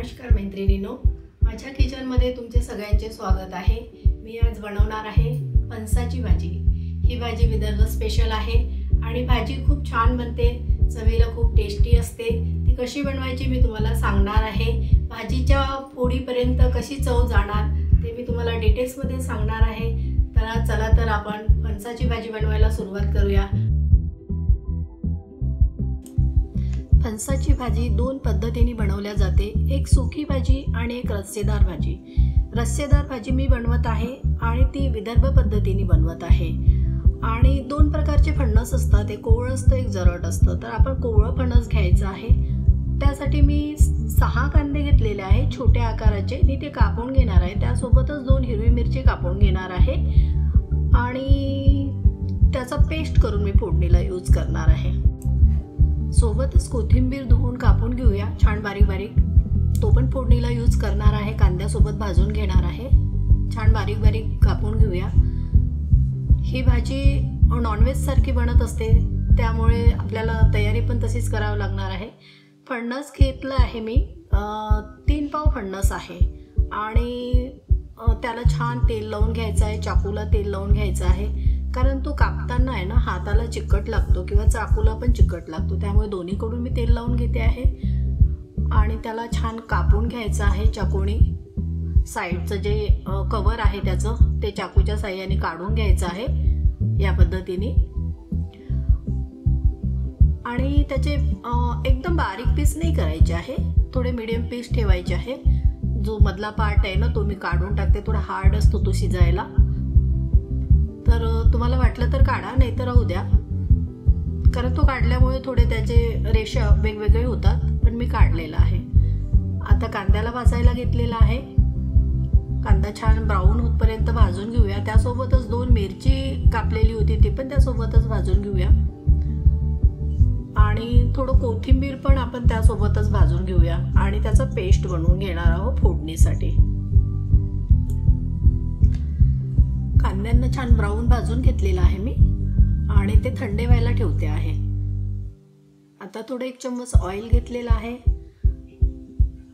नमस्कार मैत्रिणींनो, माझ्या किचनमध्ये तुमचे सगळ्यांचे स्वागत आहे। मी आज बनवणार आहे फणसाची भाजी। ही भाजी विदर्भ स्पेशल आहे आणि भाजी खूप छान बनते, चवीला खूप टेस्टी असते। ती कशी बनवायची मी तुम्हाला सांगणार आहे। भाजीच्या फोडीपर्यंत कशी चव जाणार ते मी तुम्हाला डिटेल्समध्ये सांगणार आहे। तर चला तर आपण फणसाची भाजी बनवायला सुरुवात करूया। फणसाची भाजी दोन पद्धतीने बनवल्या जाते, एक सुकी भाजी आणि एक रस्सेदार भाजी। रस्सेदार भाजी मी बनवत आहे आणि ती विदर्भ पद्धतीने बनवत आहे। आणि दोन प्रकारचे फणस असतात, एक कोवळं असतं एक जरट असतं। तर आपण कोवळं फणस घ्यायचं आहे। त्यासाठी मी 6 कांदे घेतलेले आहे छोट्या आकाराचे, मी ते कापून घेणार आहे। त्यासोबतच 2 हिरवी मिरची कापून घेणार आहे आणि त्याचा पेस्ट करून मी फोडणीला यूज करणार आहे। सोबतच कोथिंबीर धुवून कापून घेऊया छान बारीक बारीक, तो पण फोडणीला यूज करणार आहे। कांद्यासोबत भाजून घेणार आहे, छान बारीक बारीक कापून घेऊया। ही भाजी नॉनव्हेज सारखी बनत असते, त्यामुळे आपल्याला तयारी पण तशीच करावी लागणार आहे। फणस घेतला आहे मी 3 पाव फणस आहे आणि त्याला छान तेल लावून घ्यायचं आहे, चाकूला तेल लावून घ्यायचं आहे। कारण तो कापताना आहे ना हाताला चिकट लागतो किंवा चाकूला पण चिकट लागतो, त्यामुळे दोन्हीकडून मी तेल लावून घेते आहे आणि त्याला छान कापून घ्यायचं आहे चाकूने। साईडचं जे कवर आहे त्याचं ते चाकूच्या साहाय्याने काढून घ्यायचं आहे या पद्धतीने। आणि त्याचे एकदम बारीक पीस नाही करायचे आहे, थोडे मीडियम पीस ठेवायचे आहे। जो मधला पार्ट आहे ना तो मी काढून टाकते, थोडा हार्ड असतो तो शिजायला। तर तुम्हाला वाटलं तर काढा, नाही तर राहू द्या, कारण तो काढल्यामुळे थोडे त्याचे रेषा वेगवेगळे होतात, पण मी काढलेला आहे। आता कांद्याला भाजायला घेतलेला आहे, कांदा छान ब्राऊन होतपर्यंत भाजून घेऊया। त्यासोबतच 2 मिरची कापलेली होती ती पण त्यासोबतच भाजून घेऊया आणि थोडं कोथिंबीर पण आपण त्यासोबतच भाजून घेऊया आणि त्याचा पेस्ट बनवून घेणार आहोत फोडणीसाठी। कांद्यांना छान ब्राऊन भाजून घेतलेला आहे मी आणि ते थंड व्हायला ठेवते आहे। आता थोडं 1 चम्मच ऑइल घेतलेला आहे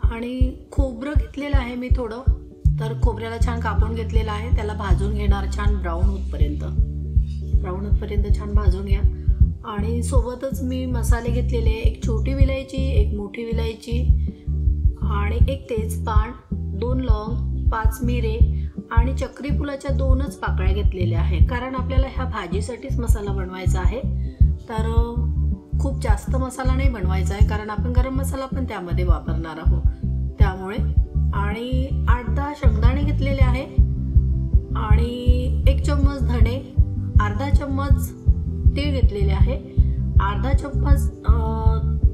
आणि खोबरं घेतलेलं आहे मी थोडं, तर खोबऱ्याला छान कापून घेतलेलं आहे। त्याला भाजून घेणार छान ब्राऊन होतपर्यंत छान भाजून घ्या। आणि सोबतच मी मसाले घेतलेले, एक छोटी विलायची, एक मोठी विलायची आणि 1 तेजपान, 2 लवंग, 5 मिरे आणि चक्री फुलाच्या 2च पाकळ्या घेतलेल्या आहे। कारण आपल्याला ह्या भाजीसाठीच मसाला बनवायचा आहे, तर खूप जास्त मसाला नाही बनवायचा आहे, कारण आपण गरम मसाला पण त्यामध्ये वापरणार आहोत त्यामुळे। आणि 8-10 शेंगदाणे घेतलेले आहे आणि 1 चम्मच धणे, अर्धा चम्मच तीळ घेतलेले आहे, अर्धा चम्मच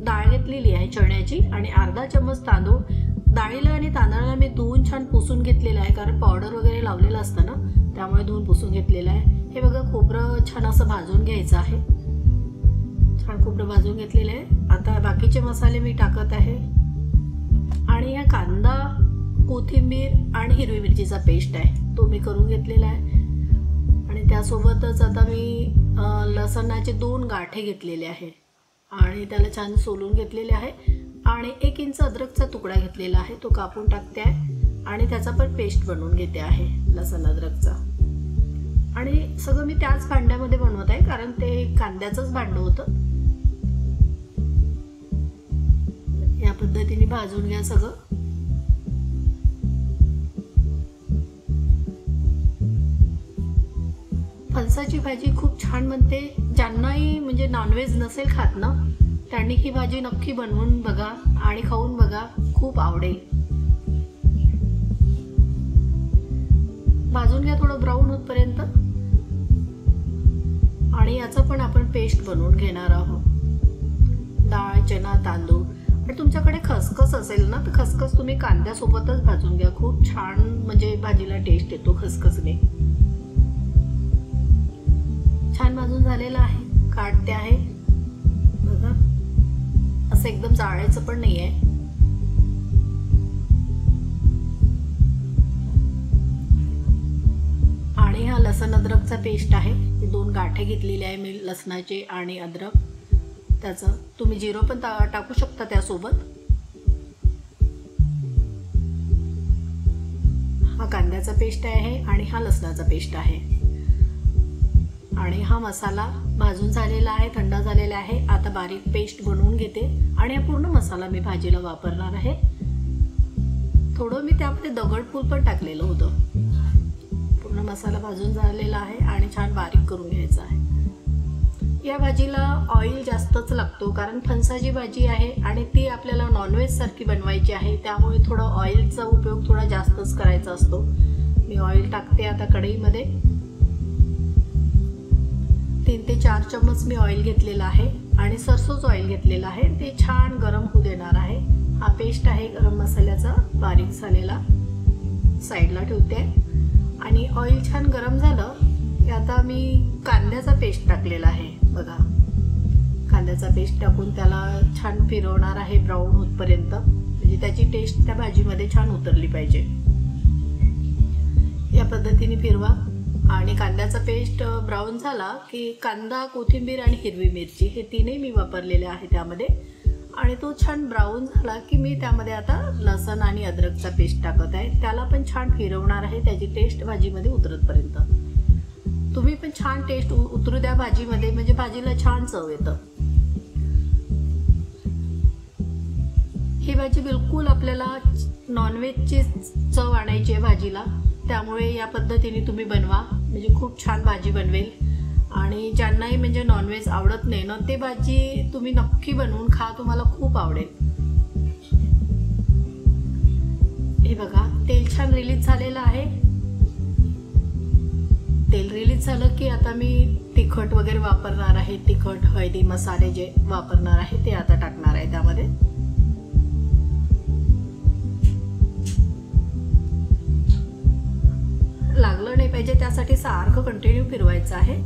डाळ घेतलेली आहे चण्याची आणि अर्धा चम्मच तांदूळ। डाळीला आणि तांदळाला मी धुवून छान पुसून घेतलेलं आहे, कारण पावडर वगैरे लावलेलं असतं ना, त्यामुळे धुवून पुसून घेतलेलं आहे। हे बघा खोबरं छान असं भाजून घ्यायचं आहे, छान खोबरं भाजून घेतलेलं आहे। आता बाकीचे मसाले मी टाकत आहे आणि हा कांदा, कोथिंबीर आणि हिरवी मिरचीचा पेस्ट आहे तो मी करून घेतलेला आहे। आणि त्यासोबतच आता मी लसणाचे 2 गाठे घेतलेले आहे आणि त्याला छान सोलून घेतलेले आहे आणि 1 इंच अद्रकचा तुकडा घेतलेला आहे, तो कापून टाकते आहे आणि त्याचा पण पेस्ट बनवून घेते आहे लसण अद्रकचा। आणि सगळं मी त्याच भांड्यामध्ये बनवत आहे, कारण ते कांद्याचंच भांडं होतं। या पद्धतीने भाजून घ्या सगळं। फणसाची भाजी खूप छान बनते, ज्यांनाही म्हणजे नॉनव्हेज नसेल खात ना त्यांनी ही भाजी नक्की बनवून बघा आणि खाऊन बघा, खूप आवडेल। भाजून घ्या थोडं ब्राऊन होतपर्यंत आणि याचा पण आपण पेस्ट बनवून घेणार आहोत। डाळ, चना, तांदूळ आणि तुमच्याकडे खसखस असेल ना तर खसखस तुम्ही कांद्यासोबतच भाजून घ्या, खूप छान म्हणजे भाजीला टेस्ट येतो खसखसने। छान भाजून झालेला आहे, काढते आहे बघा, असं एकदम जाळायचं पण नाही आहे। आणि हा लसण अद्रकचा पेस्ट आहे, 2 गाठे घेतलेले आहे मी लसणाचे आणि अद्रक, त्याचं तुम्ही जिरं पण टाकू शकता त्यासोबत। कांद्याचा पेस्ट आहे आणि हा लसणाचा पेस्ट आहे. आणि हा मसाला भाजून झालेला आहे, थंड झालेला आहे. आता बारीक पेस्ट बनवून घेते आणि हा पूर्ण मसाला मी भाजीला वापरणार आहे. थोडं मी त्यामध्ये दगडफूल पण टाकलेलं होतं. पूर्ण मसाला भाजून झालेला आहे आणि छान बारीक करून घ्यायचा आहे. या भाजीला ऑइल जास्तच लागतो कारण फणसाची भाजी आहे आणि ती आपल्याला नॉनव्हेज सारखी बनवायची आहे, त्यामुळे थोडा ऑइलचा उपयोग थोडा जास्तच करायचा असतो. मी ऑइल टाकते आता कढईमध्ये. 3 ते 4 चम्मच मी ऑइल घेतलेला आहे आणि सरसोच ऑइल घेतलेला आहे. ते छान गरम होऊ देणार आहे. हा पेस्ट आहे गरम मसाल्याचा बारीक झालेला, साईडला ठेवते. आणि ऑइल छान गरम झालं की आता मी कांद्याचा पेस्ट टाकलेला आहे. बघा, कांद्याचा पेस्ट टाकून त्याला छान फिरवणार आहे ब्राऊन होतपर्यंत, म्हणजे त्याची टेस्ट त्या भाजीमध्ये छान उतरली पाहिजे. या पद्धतीने फिरवा. आणि कांद्याचा पेस्ट ब्राऊन झाला की कांदा, कोथिंबीर आणि हिरवी मिरची हे तीनही मी वापरलेले आहे त्यामध्ये. आणि तो छान ब्राऊन झाला की मी त्यामध्ये आता लसण आणि अद्रकचा पेस्ट टाकत आहे. त्याला पण छान फिरवणार आहे त्याची टेस्ट भाजीमध्ये उतरतपर्यंत. तुम्ही पण छान टेस्ट उतरू द्या भाजीमध्ये, म्हणजे भाजीला छान चव येतं. ही भाजी बिलकुल आपल्याला नॉनव्हेजची चव आणायची आहे भाजीला, त्यामुळे या पद्धतीने तुम्ही बनवा, म्हणजे खूप छान भाजी बनवेल. आणि ज्यांनाही म्हणजे नॉनव्हेज आवडत नाही ना, ते भाजी तुम्ही नक्की बनवून खा, तुम्हाला खूप आवडेल. हे बघा, तेल छान रिलीज झालेलं आहे. तेल रिलीज झालं की आता मी तिखट वगैरे वापरणार आहे. तिखट, हळदी, मसाले जे वापरणार आहे ते आता टाकणार आहे त्यामध्ये. लागलं नाही पाहिजे त्यासाठी सारखं कंटिन्यू फिरवायचं आहे.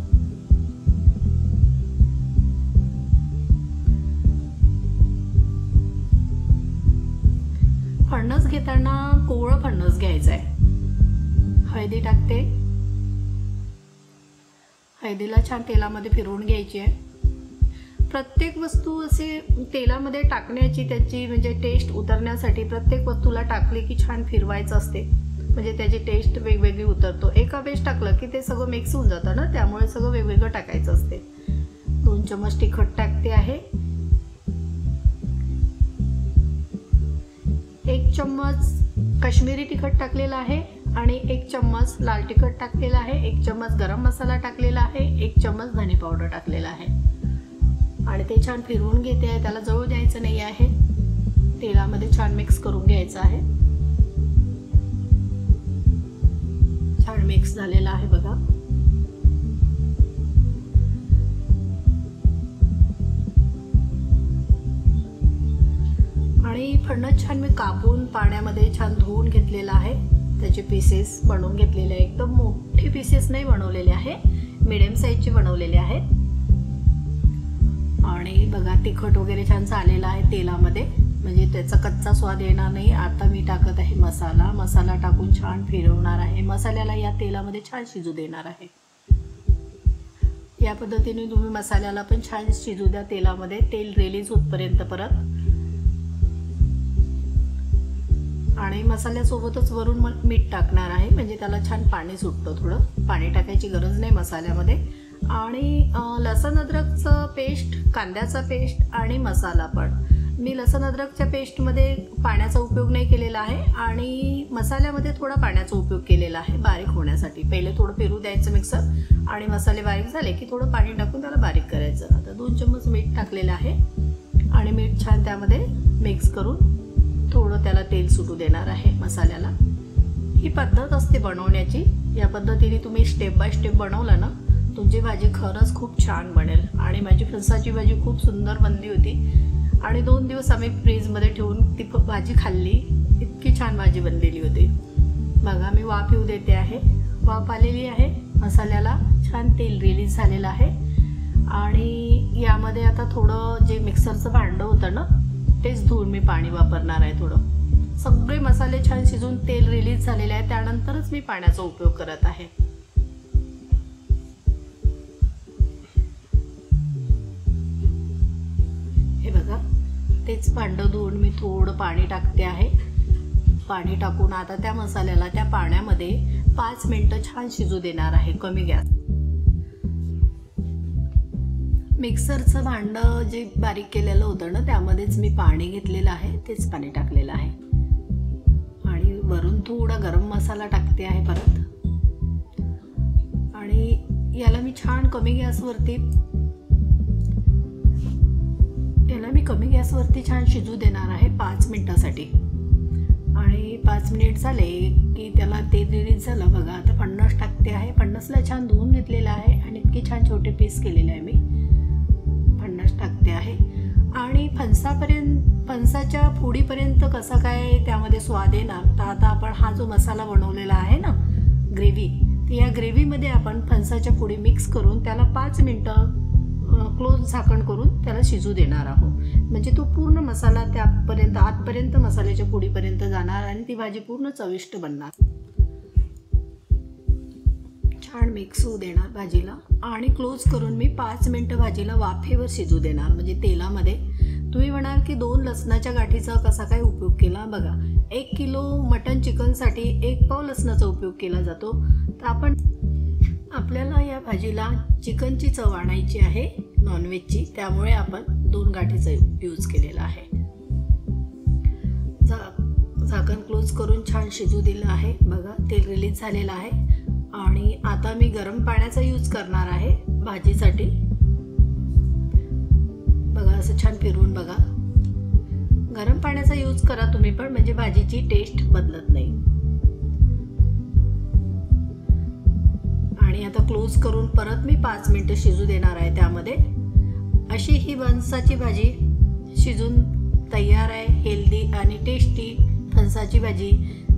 फणस घेताना कोवळं फणस घ्यायचं आहे. हळदी टाकते. हळदीला छान तेलामध्ये फिरवून घ्यायची आहे. प्रत्येक वस्तू असे तेलामध्ये टाकण्याची त्याची म्हणजे टेस्ट उतरण्यासाठी प्रत्येक वस्तूला टाकली की छान फिरवायचं असते, म्हणजे त्याची टेस्ट वेगवेगळी उतरतो. एका वेळेस टाकलं की ते सगळं मिक्स होऊन जातं ना, त्यामुळे सगळं वेगवेगळं टाकायचं असते. 2 चम्मच तिखट टाकते आहे. 1 चम्मच काश्मीरी तिखट टाकलेला आहे आणि 1 चम्मच लाल तिखट टाकलेला आहे. 1 चम्मच गरम मसाला टाकलेला आहे. 1 चम्मच धने पावडर टाकलेला आहे. आणि ते छान फिरवून घेते आहे. त्याला जळू द्यायचं नाही आहे. तेलामध्ये छान मिक्स करून घ्यायचं आहे. छान मिक्स झालेला आहे बघा. आणि फणस छान मी कापून पाण्यामध्ये छान धुवून घेतलेला आहे. त्याचे पीसेस बनवून घेतलेले आहे. एकदम मोठे पीसेस नाही बनवलेले आहे, मिडियम साईजचे बनवलेले आहेत. आणि बघा, तिखट वगैरे छान झालेला आहे तेलामध्ये, म्हणजे त्याचा कच्चा स्वाद येणार नाही. आता मी टाकत आहे मसाला. मसाला टाकून छान फिरवणार आहे. मसाल्याला या तेलामध्ये छान शिजू देणार आहे. या पद्धतीने तुम्ही मसाल्याला पण छान शिजू द्या तेलामध्ये, तेल रिलीज होतपर्यंत परत. आणि मसाल्यासोबतच वरून मीठ टाकणार आहे, म्हणजे त्याला छान पाणी सुटतं. थोडं पाणी टाकायची गरज नाही मसाल्यामध्ये. आणि लसण अद्रकचं पेस्ट, कांद्याचा पेस्ट आणि मसाला पण मी लसण अद्रकच्या पेस्टमध्ये पाण्याचा उपयोग नाही केलेला आहे आणि मसाल्यामध्ये थोडा पाण्याचा उपयोग केलेला आहे बारीक होण्यासाठी. पहिले थोडं फिरू द्यायचं मिक्सर आणि मसाले बारीक झाले की थोडं पाणी टाकून त्याला बारीक करायचं. आता 2 चम्मच मीठ टाकलेलं आहे आणि मीठ छान त्यामध्ये मिक्स करून थोडं त्याला तेल सुटू देणार आहे मसाल्याला. ही पद्धत असते बनवण्याची. या पद्धतीने तुम्ही स्टेप बाय स्टेप बनवलं ना, तुमची भाजी खरंच खूप छान बनेल. आणि माझी फणसाची भाजी खूप सुंदर बनली होती आणि 2 दिवस आम्ही फ्रीजमध्ये ठेवून ती भाजी खाल्ली. इतकी छान भाजी बनलेली होती. बघा, मी वाफ येऊ देते आहे. वाफ आलेली आहे. मसाल्याला छान तेल रिलीज झालेलं आहे. आणि यामध्ये आता थोडं जे मिक्सरचं भांडं होतं ना, तेच धुवून मी पाणी वापरणार आहे. थोडं सगळे मसाले छान शिजून तेल रिलीज झालेले आहे, त्यानंतरच मी पाण्याचा उपयोग करत आहे. हे बघा, तेच भांडं धुवून मी थोडं पाणी टाकते आहे. पाणी टाकून आता त्या मसाल्याला त्या पाण्यामध्ये 5 मिनिटं छान शिजू देणार आहे कमी गॅस. मिक्सरचं भांडं जे बारीक केलेलं होतं ना त्यामध्येच मी पाणी घेतलेलं आहे, तेच पाणी टाकलेलं आहे आणि वरून थोडा गरम मसाला टाकते आहे परत. आणि याला मी छान कमी गॅसवरती छान शिजू देणार आहे 5 मिनिटासाठी. आणि 5 मिनिट झाले की त्याला तेल रिलीज झालं बघा. आता फणस टाकते आहे. फणसला छान धुवून घेतलेला आहे आणि इतके छान छोटे पीस केलेले आहे मी. फणस टाकते आहे आणि फणसाच्या फोडीपर्यंत कसा काय त्यामध्ये स्वाद येणार. तर आता आपण हा जो मसाला बनवलेला आहे ना ग्रेव्ही, तर या ग्रेव्हीमध्ये आपण फणसाच्या फोडी मिक्स करून त्याला 5 मिनिटं क्लोज झाकण करून त्याला शिजू देणार आहोत. म्हणजे तो पूर्ण मसाला त्यापर्यंत आतपर्यंत मसाल्याच्या फोडीपर्यंत जाणार आणि ती भाजी पूर्ण चविष्ट बनणार. छान मिक्स होऊ देणार भाजीला आणि क्लोज करून मी 5 मिनिटं भाजीला वाफेवर शिजू देणार. म्हणजे तेलामध्ये तुम्ही म्हणाल की 2 लसणाच्या गाठीचा कसा काय उपयोग केला. बघा 1 किलो मटन चिकनसाठी 1 पाव लसणाचा उपयोग केला जातो. तर आपल्याला या भाजीला चिकनची चव आणायची आहे नॉनव्हेजची, त्यामुळे आपण 2 गाठीचा यूज केलेला आहे. झाकण क्लोज करून छान शिजू दिलं आहे बघा. तेल रिलीज झालेलं आहे आणि आता मी गरम पाण्याचा यूज करणार आहे भाजीसाठी. बघा असं छान फिरवून बघा. गरम पाण्याचा यूज करा तुम्ही पण, म्हणजे भाजीची टेस्ट बदलत नाही. आणि आता क्लोज करून परत मी 5 मिनिटं शिजू देणार आहे त्यामध्ये. अशी ही फणसाची भाजी शिजून तयार आहे. हेल्दी आणि टेस्टी फणसाची भाजी.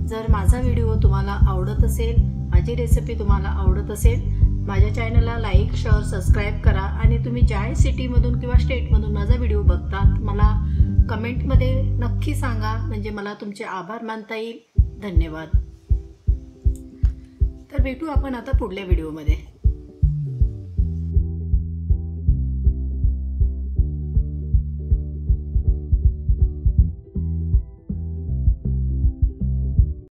जर माझा व्हिडिओ तुम्हाला आवडत असेल, माझी रेसिपी तुम्हाला आवडत असेल, माझ्या चॅनलला लाईक, शेअर, सबस्क्राईब करा. आणि तुम्ही ज्या सिटीमधून किंवा स्टेटमधून माझा व्हिडिओ बघतात मला कमेंटमध्ये नक्की सांगा, म्हणजे मला तुमचे आभार मानता येईल. धन्यवाद. तर भेटू आपण आता पुढल्या व्हिडिओमध्ये.